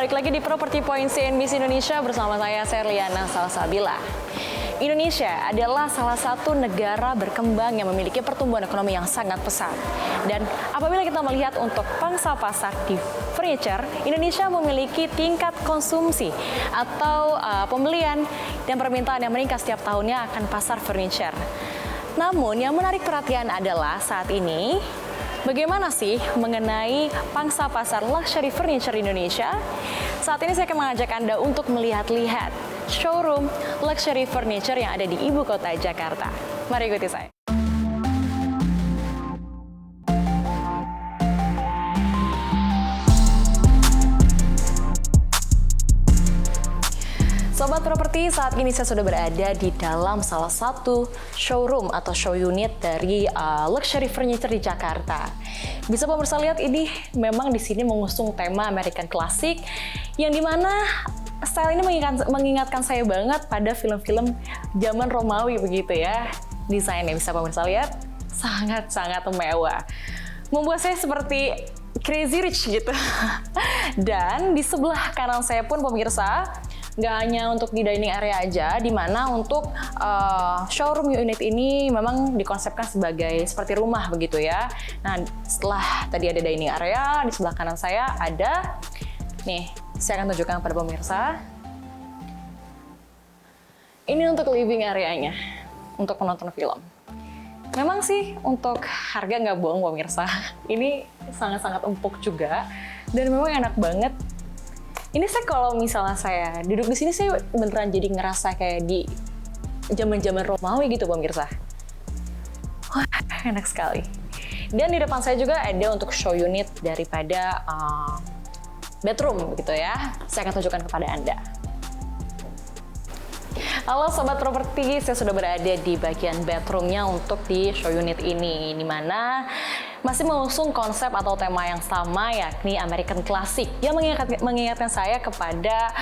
balik lagi di Property Point CNBC Indonesia bersama saya Serliana Salsabila. Indonesia adalah salah satu negara berkembang yang memiliki pertumbuhan ekonomi yang sangat pesat. Dan apabila kita melihat untuk pangsa pasar di furniture, Indonesia memiliki tingkat konsumsi atau pembelian dan permintaan yang meningkat setiap tahunnya akan pasar furniture. Namun yang menarik perhatian adalah saat ini, bagaimana sih mengenai pangsa pasar luxury furniture Indonesia? Saat ini saya akan mengajak Anda untuk melihat-lihat showroom luxury furniture yang ada di ibu kota Jakarta. Mari ikuti saya. Sobat properti, saat ini saya sudah berada di dalam salah satu showroom atau show unit dari luxury furniture di Jakarta. Bisa pemirsa lihat, ini memang di sini mengusung tema American Classic, yang dimana style ini mengingatkan saya banget pada film-film zaman Romawi begitu ya. Desainnya bisa pemirsa lihat sangat-sangat mewah, membuat saya seperti crazy rich gitu. Dan di sebelah kanan saya pun pemirsa, nggak hanya untuk di dining area aja, di mana untuk showroom unit ini memang dikonsepkan sebagai seperti rumah begitu ya. Nah, setelah tadi ada dining area, di sebelah kanan saya ada, nih, saya akan tunjukkan kepada pemirsa. Ini untuk living areanya, untuk menonton film. Memang sih untuk harga nggak bohong pemirsa, ini sangat-sangat empuk juga, dan memang enak banget. Ini saya kalau misalnya saya duduk di sini, saya beneran jadi ngerasa kayak di zaman-zaman Romawi gitu pemirsa. Wah, enak sekali. Dan di depan saya juga ada untuk show unit daripada bedroom gitu ya. Saya akan tunjukkan kepada Anda. Halo Sobat Properti, saya sudah berada di bagian bedroomnya untuk di show unit ini, di mana masih mengusung konsep atau tema yang sama, yakni American Classic, yang mengingatkan saya kepada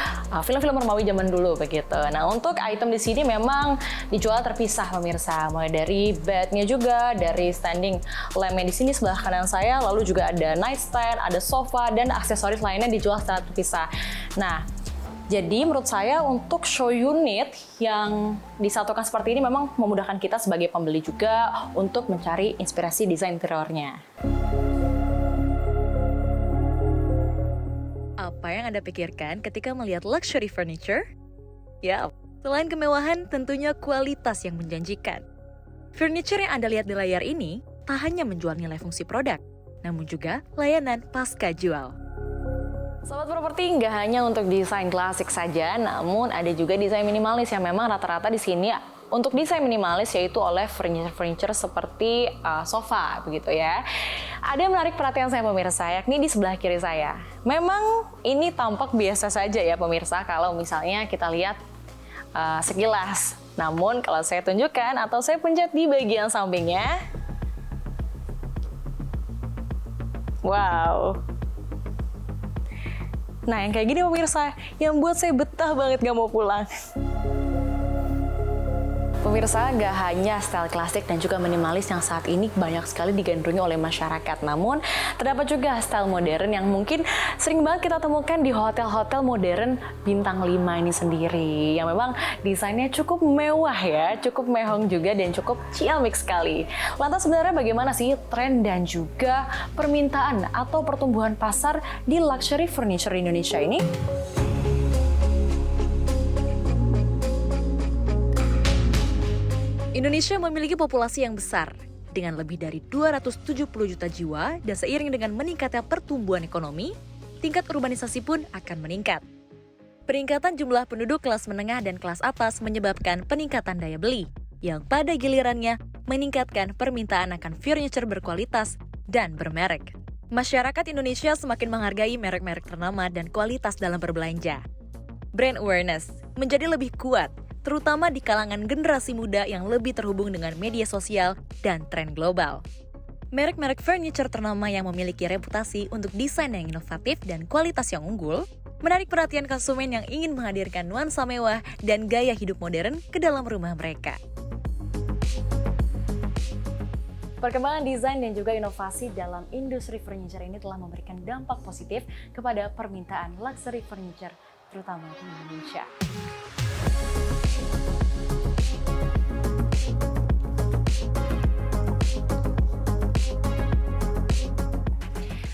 film-film Romawi zaman dulu begitu. Nah, untuk item di sini memang dijual terpisah pemirsa, mulai dari bednya juga, dari standing lampnya di sini sebelah kanan saya, lalu juga ada nightstand, ada sofa, dan aksesoris lainnya dijual secara terpisah. Nah, jadi menurut saya untuk show unit yang disatukan seperti ini memang memudahkan kita sebagai pembeli juga untuk mencari inspirasi desain interiornya. Apa yang Anda pikirkan ketika melihat luxury furniture? Ya, selain kemewahan, tentunya kualitas yang menjanjikan. Furniture yang Anda lihat di layar ini tak hanya menjual nilai fungsi produk, namun juga layanan pasca jual. Sobat properti, nggak hanya untuk desain klasik saja, namun ada juga desain minimalis yang memang rata-rata di sini untuk desain minimalis yaitu oleh furniture seperti sofa begitu ya. Ada yang menarik perhatian saya pemirsa, yakni di sebelah kiri saya. Memang ini tampak biasa saja ya pemirsa kalau misalnya kita lihat sekilas. Namun kalau saya tunjukkan atau saya pencet di bagian sampingnya, wow. Nah, yang kayak gini pemirsa, yang buat saya betah banget gak mau pulang. Pemirsa, gak hanya style klasik dan juga minimalis yang saat ini banyak sekali digandrungi oleh masyarakat. Namun, terdapat juga style modern yang mungkin sering banget kita temukan di hotel-hotel modern bintang 5 ini sendiri. Yang memang desainnya cukup mewah ya, cukup mehong juga dan cukup ciamik sekali. Lantas sebenarnya bagaimana sih tren dan juga permintaan atau pertumbuhan pasar di luxury furniture Indonesia ini? Indonesia memiliki populasi yang besar, dengan lebih dari 270 juta jiwa, dan seiring dengan meningkatnya pertumbuhan ekonomi, tingkat urbanisasi pun akan meningkat. Peningkatan jumlah penduduk kelas menengah dan kelas atas menyebabkan peningkatan daya beli, yang pada gilirannya meningkatkan permintaan akan furniture berkualitas dan bermerek. Masyarakat Indonesia semakin menghargai merek-merek ternama dan kualitas dalam berbelanja. Brand awareness menjadi lebih kuat, terutama di kalangan generasi muda yang lebih terhubung dengan media sosial dan tren global. Merek-merek furniture ternama yang memiliki reputasi untuk desain yang inovatif dan kualitas yang unggul, menarik perhatian konsumen yang ingin menghadirkan nuansa mewah dan gaya hidup modern ke dalam rumah mereka. Perkembangan desain dan juga inovasi dalam industri furniture ini telah memberikan dampak positif kepada permintaan luxury furniture, terutama di Indonesia.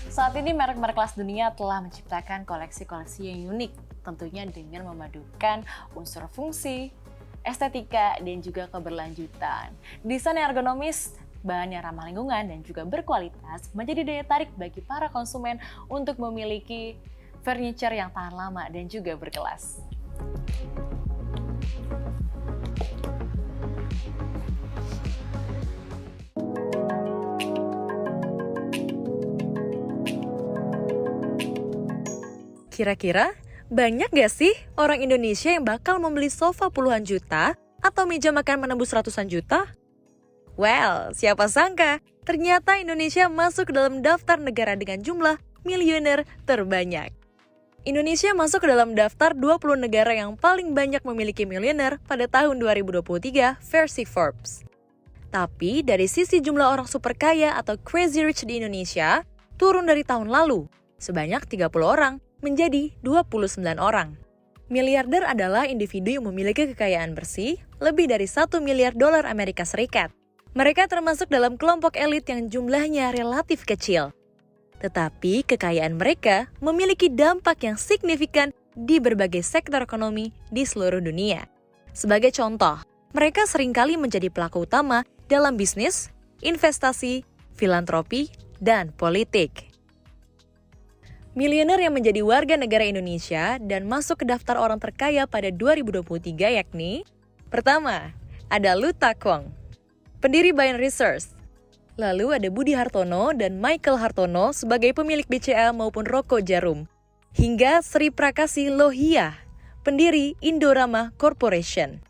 Saat ini merek-merek kelas dunia telah menciptakan koleksi-koleksi yang unik, tentunya dengan memadukan unsur fungsi, estetika, dan juga keberlanjutan. Desain yang ergonomis, bahan yang ramah lingkungan, dan juga berkualitas menjadi daya tarik bagi para konsumen untuk memiliki furniture yang tahan lama dan juga berkelas. Kira-kira banyak gak sih orang Indonesia yang bakal membeli sofa puluhan juta atau meja makan menembus ratusan juta? Well, siapa sangka ternyata Indonesia masuk ke dalam daftar negara dengan jumlah miliuner terbanyak. Indonesia masuk ke dalam daftar 20 negara yang paling banyak memiliki miliuner pada tahun 2023 versi Forbes. Tapi dari sisi jumlah orang super kaya atau crazy rich di Indonesia turun dari tahun lalu, sebanyak 30 orang menjadi 29 orang. Miliarder adalah individu yang memiliki kekayaan bersih lebih dari 1 miliar dolar Amerika Serikat. Mereka termasuk dalam kelompok elit yang jumlahnya relatif kecil. Tetapi kekayaan mereka memiliki dampak yang signifikan di berbagai sektor ekonomi di seluruh dunia. Sebagai contoh, mereka seringkali menjadi pelaku utama dalam bisnis, investasi, filantropi, dan politik. Miliuner yang menjadi warga negara Indonesia dan masuk ke daftar orang terkaya pada 2023 yakni: pertama, ada Lu Tak Kwong, pendiri Bain Research. Lalu ada Budi Hartono dan Michael Hartono sebagai pemilik BCA maupun Rokok Jarum. Hingga Sri Prakasi Lohia, pendiri Indorama Corporation.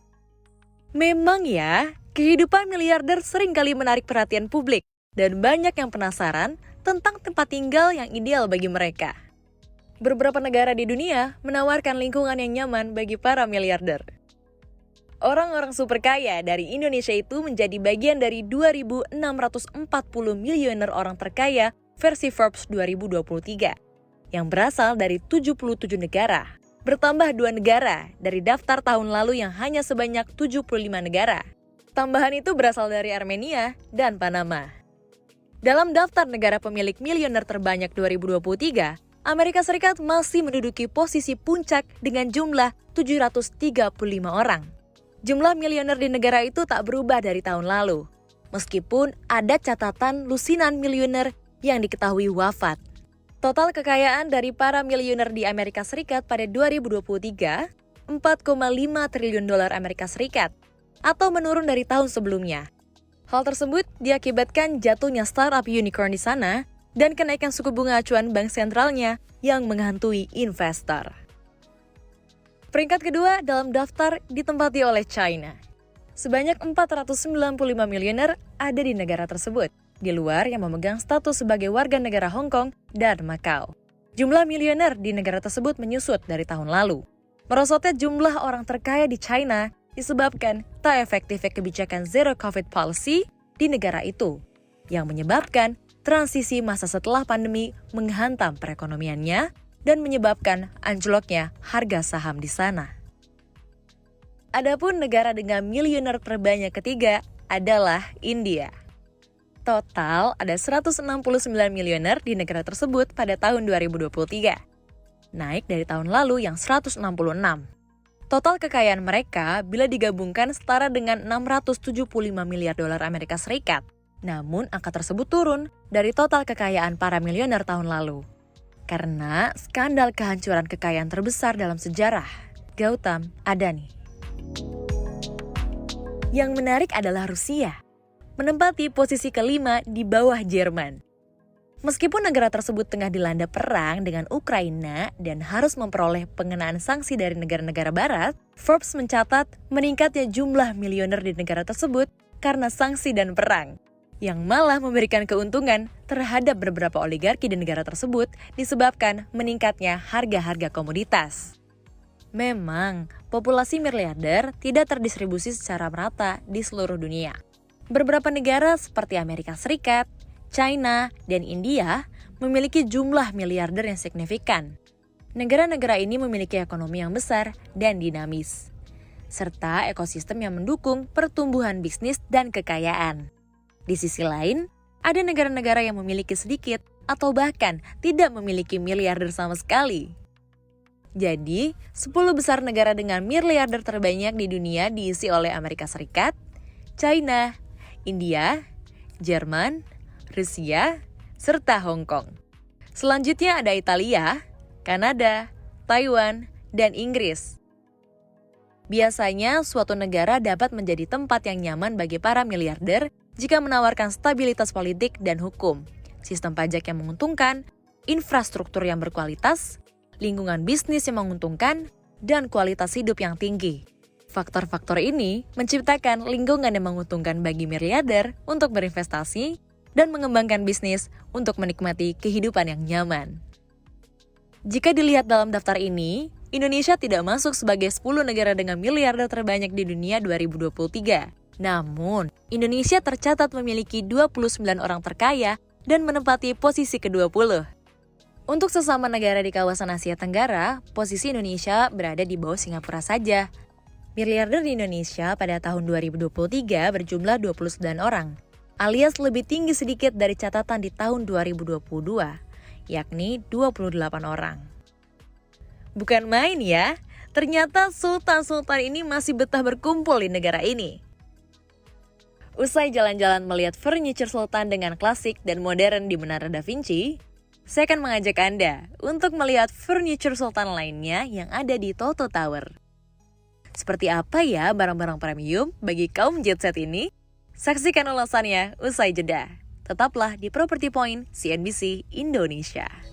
Memang ya, kehidupan miliarder seringkali menarik perhatian publik dan banyak yang penasaran tentang tempat tinggal yang ideal bagi mereka. Beberapa negara di dunia menawarkan lingkungan yang nyaman bagi para miliarder. Orang-orang super kaya dari Indonesia itu menjadi bagian dari 2.640 miliuner orang terkaya versi Forbes 2023 yang berasal dari 77 negara. Bertambah 2 negara dari daftar tahun lalu yang hanya sebanyak 75 negara. Tambahan itu berasal dari Armenia dan Panama. Dalam daftar negara pemilik miliuner terbanyak 2023, Amerika Serikat masih menduduki posisi puncak dengan jumlah 735 orang. Jumlah miliuner di negara itu tak berubah dari tahun lalu, meskipun ada catatan lusinan miliuner yang diketahui wafat. Total kekayaan dari para miliuner di Amerika Serikat pada 2023, 4,5 triliun dolar Amerika Serikat, atau menurun dari tahun sebelumnya. Hal tersebut diakibatkan jatuhnya startup unicorn di sana dan kenaikan suku bunga acuan bank sentralnya yang menghantui investor. Peringkat kedua dalam daftar ditempati oleh China. Sebanyak 495 miliuner ada di negara tersebut, di luar yang memegang status sebagai warga negara Hong Kong dan Macau. Jumlah miliuner di negara tersebut menyusut dari tahun lalu. Merosotnya jumlah orang terkaya di China disebabkan tak efektifnya kebijakan zero COVID policy di negara itu, yang menyebabkan transisi masa setelah pandemi menghantam perekonomiannya dan menyebabkan anjloknya harga saham di sana. Adapun negara dengan miliuner terbanyak ketiga adalah India. Total ada 169 miliuner di negara tersebut pada tahun 2023, naik dari tahun lalu yang 166. Total kekayaan mereka bila digabungkan setara dengan 675 miliar dolar Amerika Serikat. Namun angka tersebut turun dari total kekayaan para miliuner tahun lalu. Karena skandal kehancuran kekayaan terbesar dalam sejarah, Gautam Adani. Yang menarik adalah Rusia, menempati posisi kelima di bawah Jerman. Meskipun negara tersebut tengah dilanda perang dengan Ukraina dan harus memperoleh pengenaan sanksi dari negara-negara barat, Forbes mencatat meningkatnya jumlah miliuner di negara tersebut karena sanksi dan perang, yang malah memberikan keuntungan terhadap beberapa oligarki di negara tersebut disebabkan meningkatnya harga-harga komoditas. Memang, populasi miliarder tidak terdistribusi secara merata di seluruh dunia. Beberapa negara seperti Amerika Serikat, China, dan India memiliki jumlah miliarder yang signifikan. Negara-negara ini memiliki ekonomi yang besar dan dinamis, serta ekosistem yang mendukung pertumbuhan bisnis dan kekayaan. Di sisi lain, ada negara-negara yang memiliki sedikit atau bahkan tidak memiliki miliarder sama sekali. Jadi, 10 besar negara dengan miliarder terbanyak di dunia diisi oleh Amerika Serikat, China, India, Jerman, Rusia, serta Hong Kong. Selanjutnya ada Italia, Kanada, Taiwan, dan Inggris. Biasanya, suatu negara dapat menjadi tempat yang nyaman bagi para miliarder jika menawarkan stabilitas politik dan hukum, sistem pajak yang menguntungkan, infrastruktur yang berkualitas, lingkungan bisnis yang menguntungkan, dan kualitas hidup yang tinggi. Faktor-faktor ini menciptakan lingkungan yang menguntungkan bagi miliarder untuk berinvestasi dan mengembangkan bisnis untuk menikmati kehidupan yang nyaman. Jika dilihat dalam daftar ini, Indonesia tidak masuk sebagai 10 negara dengan miliarder terbanyak di dunia 2023. Namun, Indonesia tercatat memiliki 29 orang terkaya dan menempati posisi ke-20. Untuk sesama negara di kawasan Asia Tenggara, posisi Indonesia berada di bawah Singapura saja. Miliarder di Indonesia pada tahun 2023 berjumlah 29 orang, alias lebih tinggi sedikit dari catatan di tahun 2022, yakni 28 orang. Bukan main ya, ternyata sultan-sultan ini masih betah berkumpul di negara ini. Usai jalan-jalan melihat furniture sultan dengan klasik dan modern di Menara Da Vinci, saya akan mengajak Anda untuk melihat furniture sultan lainnya yang ada di Toto Tower. Seperti apa ya barang-barang premium bagi kaum jet set ini? Saksikan ulasannya usai jeda. Tetaplah di Property Point CNBC Indonesia.